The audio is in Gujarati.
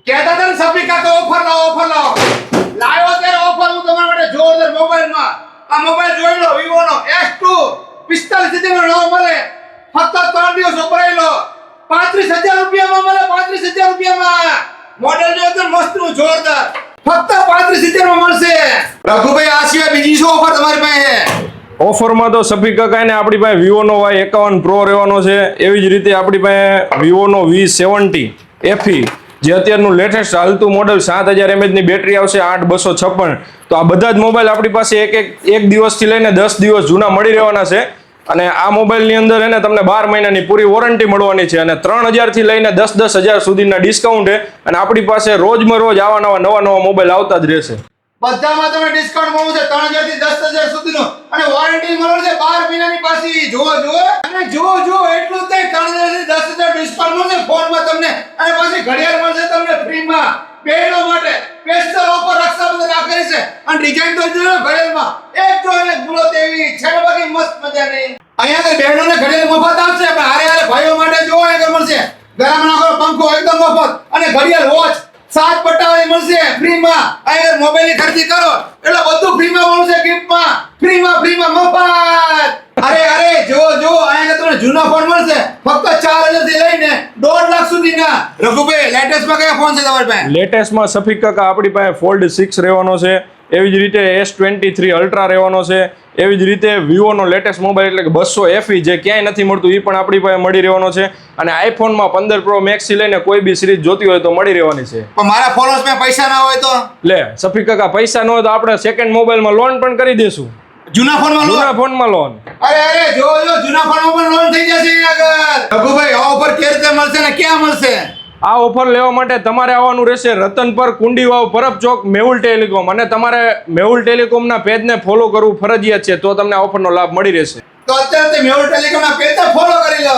કહેતા હતા ને સભી કાકા ઓફર લાવો લાવ્યો ત્યારે ઓફર હું તમારા માટે જોરદાર મોબાઈલમાં આ મોબાઈલ જોઈ લો Vivo નો S2 45,000 નો નવો મળે ફક્ત 3 દિવસ વપરાયેલો 35,000 રૂપિયામાં મળે 35,000 રૂપિયામાં મોડેલ જો એકદમ મસ્ત નું જોરદાર ફક્ત 35,000 માં મળશે રઘુભાઈ આ સિવાય બીજી શું ઓફર તમારી પાસે ઓફરમાં તો સભી કાકાને આપણી પાસે Vivo નો Y51 Pro રહેવાનો છે એવી જ રીતે આપણી પાસે Vivo નો V70 FE જે અત્યારનું લેટેસ્ટ હાલતું મોડેલ 7000 mAh ની બેટરી આવશે 8256 તો આ બધા જ મોબાઈલ આપણી પાસે એક દિવસથી લઈને 10 દિવસ જૂના મળી રહેવાના છે અને આ મોબાઈલની અંદર એને તમને 12 મહિનાની પૂરી વોરંટી મળવાની છે અને 3000 થી લઈને 10,000 સુધીના ડિસ્કાઉન્ટ છે અને આપણી પાસે રોજ નવા મોબાઈલ આવતા જ રહેશે બધામાં તમને ડિસ્કાઉન્ટ મળશે 3000 થી 10,000 સુધીનો અને વોરંટી મળશે 12 મહિનાની પાછી જો એટલું જ નહીં 3000 થી 10,000 ડિસ્કાઉન્ટ મળશે ફોનમાં તમને અને પાછી ઘડિયાળ મળશે તમને ફ્રીમાં બહેનો માટે સ્પેશિયલ ઓફર રક્ષાબંધન આ કરી છે અને ડિઝાઇન તો જોયો ઘડિયાળમાં એક જો એક ભૂલો તેવી છે બાકી મસ્ત મજાની અહીંયા તો બહેનોને ઘડિયાળ મફત આવશે પણ હારે ભાઈઓ માટે જો આગળ મળશે ગરમ નાખો પંખો એકદમ મફત અને ઘડિયાળ વોચ 7 પટ્ટાવાળી મળશે ફ્રીમાં અહીંયા મોબાઈલની ખરીદી કરો એટલે બધું ફ્રીમાં મળશે ગિફ્ટમાં ફ્રીમાં મફત અરે જો અહીંયા તમને જૂના ફોન મળશે ફક્ત 4,000 થી લઈને 1.5 લાખ સુધીના રઘુભાઈ લેટેસ્ટમાં કયા ફોન છે તમારી પાસે લેટેસ્ટમાં સફીક કાકા આપણી પાસે Fold 6 રહેવાનો છે એવી જ રીતે S23 Ultra રહેવાનો છે એવી જ રીતે Vivo નો લેટેસ્ટ મોબાઈલ એટલે કે 200 FE જે ક્યાંય નથી મળતું એ પણ આપણી પાસે મળી રહેવાનો છે અને iPhone માં 15 Pro Max થી લઈને કોઈ બી સિરીઝ જોતી હોય તો મળી રહેવાની છે પણ મારા ફોલોઅર્સ માં પૈસા ના હોય તો લે સફીક કાકા પૈસા ન હોય તો આપણે સેકન્ડ મોબાઈલમાં લોન પણ કરી દેશું જૂના ફોનમાં લોન અરે જો જૂના ફોનમાં પણ લોન થઈ જશે આગળ રઘુભાઈ આ ઓફર કેવી રીતે મળશે ને ક્યાં મળશે આ ઓફર લેવા માટે તમારે આવવાનું રહેશે રતનપર કુંડીવાવ પરબ ચોક મેહુલ ટેલિકોમ અને તમારે મેહુલ ટેલિકોમના પેજને ફોલો કરવું ફરજિયાત છે તો તમને આ ઓફરનો લાભ મળી રહેશે તો અત્યારે મેહુલ ટેલિકોમના પેજને ફોલો કરી લો